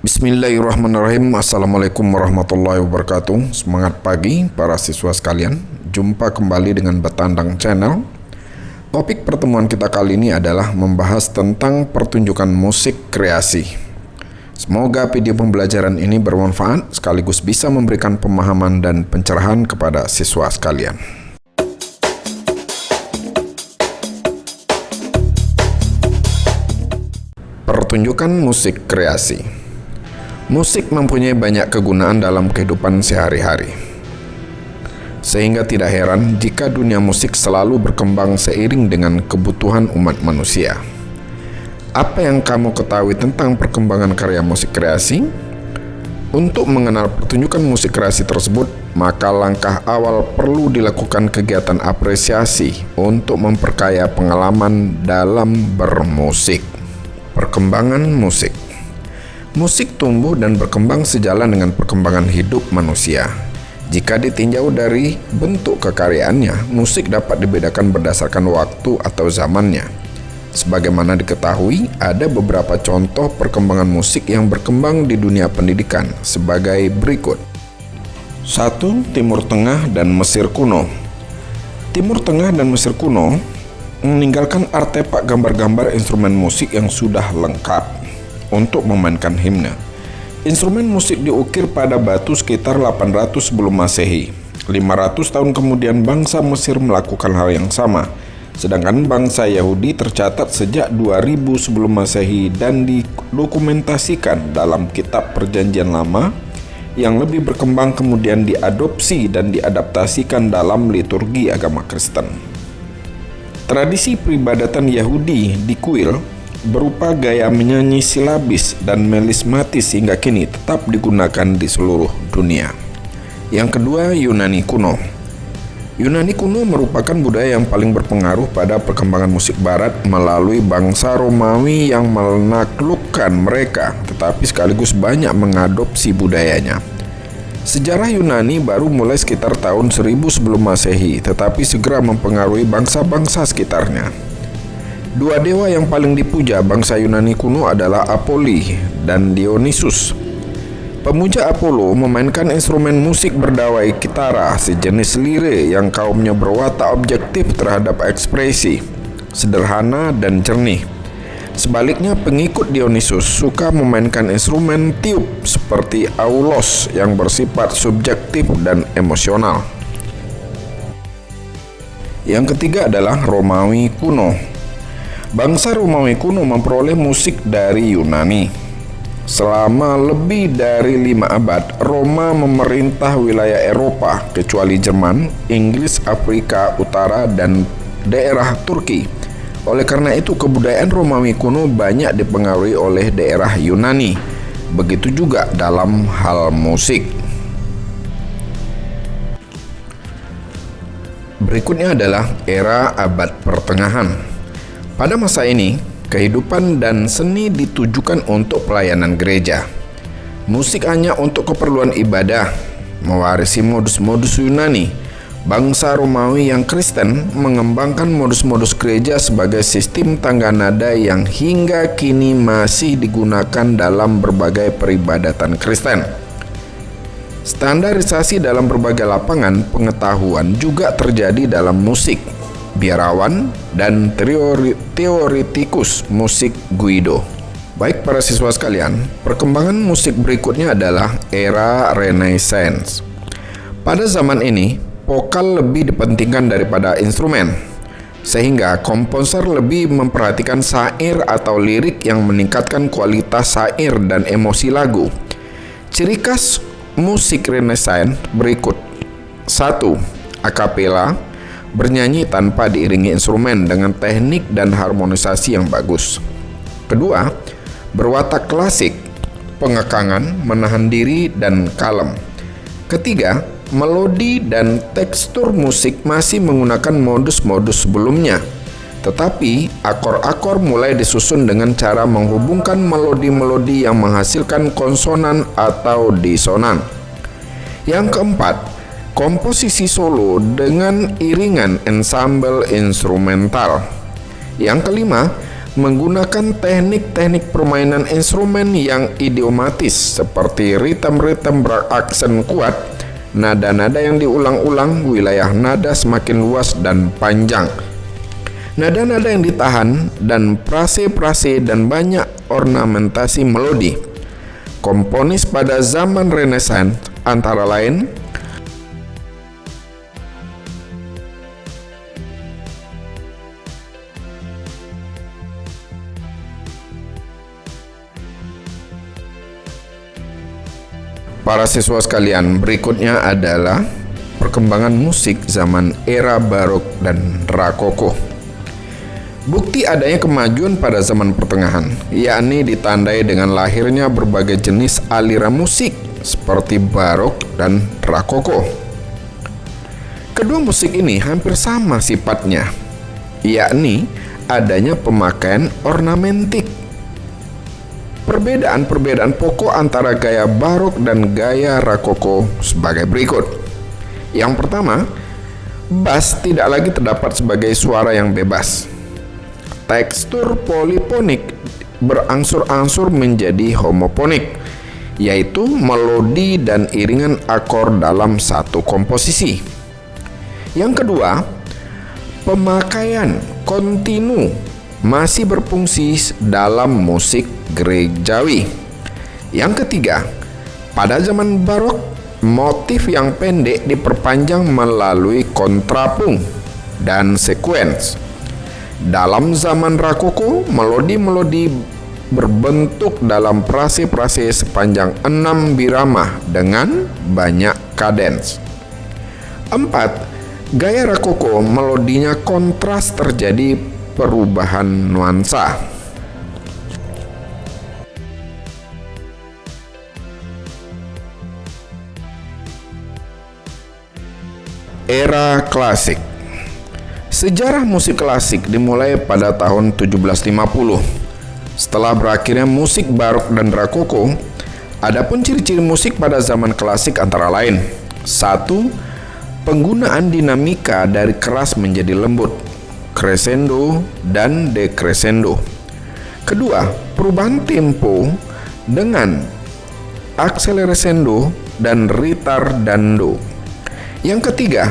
Bismillahirrahmanirrahim. Assalamualaikum warahmatullahi wabarakatuh. Semangat pagi para siswa sekalian. Jumpa kembali dengan Betandang Channel. Topik pertemuan kita kali ini adalah membahas tentang pertunjukan musik kreasi. Semoga video pembelajaran ini bermanfaat sekaligus bisa memberikan pemahaman dan pencerahan kepada siswa sekalian. Pertunjukan musik kreasi. Musik mempunyai banyak kegunaan dalam kehidupan sehari-hari. Sehingga tidak heran jika dunia musik selalu berkembang seiring dengan kebutuhan umat manusia. Apa yang kamu ketahui tentang perkembangan karya musik kreasi? Untuk mengenal pertunjukan musik kreasi tersebut, maka langkah awal perlu dilakukan kegiatan apresiasi untuk memperkaya pengalaman dalam bermusik. Perkembangan musik. Musik tumbuh dan berkembang sejalan dengan perkembangan hidup manusia. Jika ditinjau dari bentuk kekaryaannya, musik dapat dibedakan berdasarkan waktu atau zamannya. Sebagaimana diketahui, ada beberapa contoh perkembangan musik yang berkembang di dunia pendidikan sebagai berikut. 1. Timur Tengah dan Mesir kuno. Timur Tengah dan Mesir kuno meninggalkan artefak gambar-gambar instrumen musik yang sudah lengkap untuk memainkan himne. Instrumen musik diukir pada batu sekitar 800 sebelum Masehi. 500 tahun kemudian bangsa Mesir melakukan hal yang sama. Sedangkan bangsa Yahudi tercatat sejak 2000 sebelum Masehi dan didokumentasikan dalam kitab Perjanjian Lama yang lebih berkembang kemudian diadopsi dan diadaptasikan dalam liturgi agama Kristen. Tradisi peribadatan Yahudi di kuil berupa gaya menyanyi silabis dan melismatis hingga kini tetap digunakan di seluruh dunia. Yang kedua, Yunani kuno. Yunani kuno merupakan budaya yang paling berpengaruh pada perkembangan musik barat melalui bangsa Romawi yang menaklukkan mereka, tetapi sekaligus banyak mengadopsi budayanya. Sejarah Yunani baru mulai sekitar tahun 1000 sebelum Masehi, tetapi segera mempengaruhi bangsa-bangsa sekitarnya. Dua dewa yang paling dipuja bangsa Yunani kuno adalah Apollo dan Dionysus. Pemuja Apollo memainkan instrumen musik berdawai kitara, sejenis lire yang kaumnya berwatak objektif terhadap ekspresi, sederhana dan jernih. Sebaliknya, pengikut Dionysus suka memainkan instrumen tiup seperti aulos yang bersifat subjektif dan emosional. Yang ketiga adalah Romawi kuno. Bangsa Romawi kuno memperoleh musik dari Yunani. Selama lebih dari 5 abad, Roma memerintah wilayah Eropa kecuali Jerman, Inggris, Afrika Utara, dan daerah Turki. Oleh karena itu, kebudayaan Romawi kuno banyak dipengaruhi oleh daerah Yunani. Begitu juga dalam hal musik. Berikutnya adalah era abad pertengahan. Pada masa ini, kehidupan dan seni ditujukan untuk pelayanan gereja. Musik hanya untuk keperluan ibadah, mewarisi modus-modus Yunani. Bangsa Romawi yang Kristen mengembangkan modus-modus gereja sebagai sistem tangga nada yang hingga kini masih digunakan dalam berbagai peribadatan Kristen. Standarisasi dalam berbagai lapangan pengetahuan juga terjadi dalam musik. Biarawan dan teoretikus musik Guido. Baik para siswa sekalian, perkembangan musik berikutnya adalah era Renaissance. Pada zaman ini, vokal lebih dipentingkan daripada instrumen, sehingga komposer lebih memperhatikan syair atau lirik yang meningkatkan kualitas syair dan emosi lagu. Ciri khas musik Renaissance berikut. 1. Akapela, bernyanyi tanpa diiringi instrumen dengan teknik dan harmonisasi yang bagus. Kedua, berwatak klasik, pengekangan, menahan diri, dan kalem. Ketiga, melodi dan tekstur musik masih menggunakan modus-modus sebelumnya, tetapi akor-akor mulai disusun dengan cara menghubungkan melodi-melodi yang menghasilkan konsonan atau disonan. Yang keempat, komposisi solo dengan iringan ensemble instrumental. Yang kelima, menggunakan teknik-teknik permainan instrumen yang idiomatis seperti ritme-ritme beraksen kuat, nada-nada yang diulang-ulang, wilayah nada semakin luas dan panjang, nada-nada yang ditahan, dan frase-frase dan banyak ornamentasi melodi. Komponis pada zaman Renaissance antara lain para siswa sekalian, berikutnya adalah perkembangan musik zaman era barok dan rokoko. Bukti adanya kemajuan pada zaman pertengahan, yakni ditandai dengan lahirnya berbagai jenis aliran musik seperti barok dan rokoko. Kedua musik ini hampir sama sifatnya, yakni adanya pemakaian ornamentik. Perbedaan-perbedaan pokok antara gaya barok dan gaya rokoko sebagai berikut. Yang pertama, bass tidak lagi terdapat sebagai suara yang bebas. Tekstur polifonik berangsur-angsur menjadi homofonik, yaitu melodi dan iringan akor dalam satu komposisi. Yang kedua, pemakaian kontinu masih berfungsi dalam musik gerejawi. Yang ketiga, pada zaman barok, motif yang pendek diperpanjang melalui kontrapung dan sekuens. Dalam zaman rokoko, melodi-melodi berbentuk dalam frase-frase sepanjang 6 birama dengan banyak kadens. 4. Gaya rokoko melodinya kontras, terjadi perubahan nuansa. Era klasik. Sejarah musik klasik dimulai pada tahun 1750. Setelah berakhirnya musik barok dan rokoko, adapun ciri-ciri musik pada zaman klasik antara lain: 1. Penggunaan dinamika dari keras menjadi lembut, crescendo dan decrescendo. Kedua, perubahan tempo dengan accelerando dan ritardando. Yang ketiga,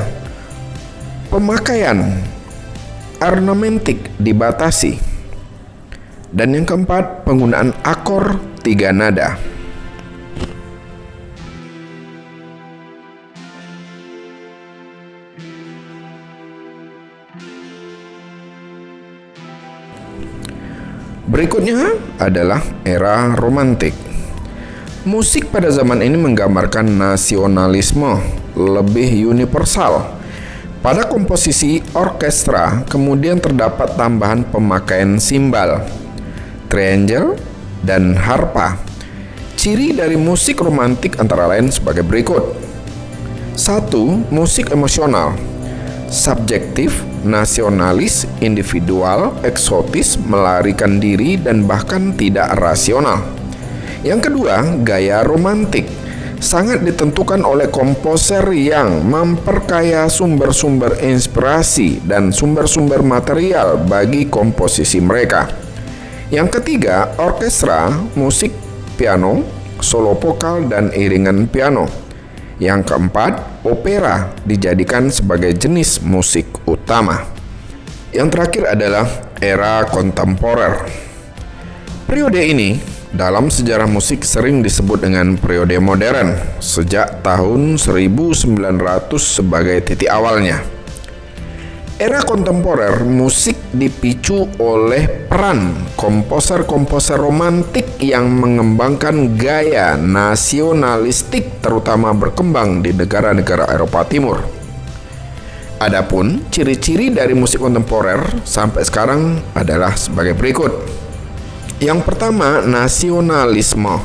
pemakaian ornamentik dibatasi. Dan yang keempat, penggunaan akor 3 nada. Berikutnya adalah era romantik. Musik pada zaman ini menggambarkan nasionalisme lebih universal. Pada komposisi orkestra kemudian terdapat tambahan pemakaian simbal, triangle, dan harpa. Ciri dari musik romantik antara lain sebagai berikut. 1. Musik emosional, subjektif, nasionalis, individual, eksotis, melarikan diri, dan bahkan tidak rasional. Yang kedua, gaya romantik, sangat ditentukan oleh komposer yang memperkaya sumber-sumber inspirasi dan sumber-sumber material bagi komposisi mereka. Yang ketiga, orkestra, musik piano, solo vokal, dan iringan piano. Yang keempat, opera dijadikan sebagai jenis musik utama. Yang terakhir adalah era kontemporer. Periode ini dalam sejarah musik sering disebut dengan periode modern, sejak tahun 1900 sebagai titik awalnya. Era kontemporer musik dipicu oleh peran komposer-komposer romantik yang mengembangkan gaya nasionalistik, terutama berkembang di negara-negara Eropa Timur. Adapun ciri-ciri dari musik kontemporer sampai sekarang adalah sebagai berikut. Yang pertama, nasionalisme.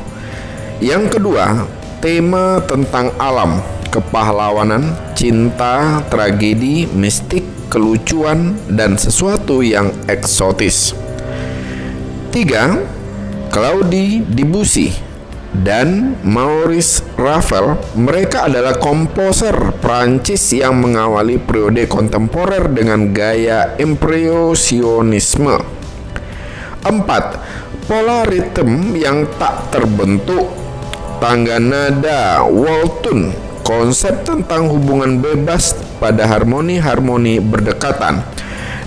Yang kedua, tema tentang alam, kepahlawanan, cinta, tragedi, mistik, kelucuan, dan sesuatu yang eksotis. 3. Claude Debussy dan Maurice Ravel, mereka adalah komposer Prancis yang mengawali periode kontemporer dengan gaya impresionisme. 4. Pola ritme yang tak terbentuk. Tangga nada whole tone, konsep tentang hubungan bebas pada harmoni-harmoni berdekatan,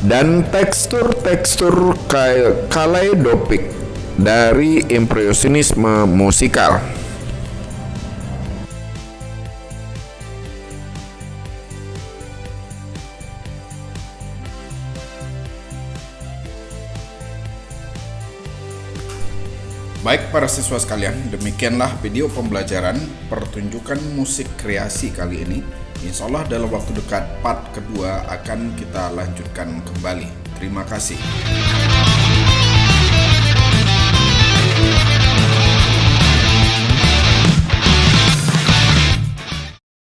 dan tekstur-tekstur kaleidopik dari impresionisme musikal. Baik para siswa sekalian, demikianlah video pembelajaran pertunjukan musik kreasi kali ini. Insya Allah dalam waktu dekat part kedua akan kita lanjutkan kembali. Terima kasih.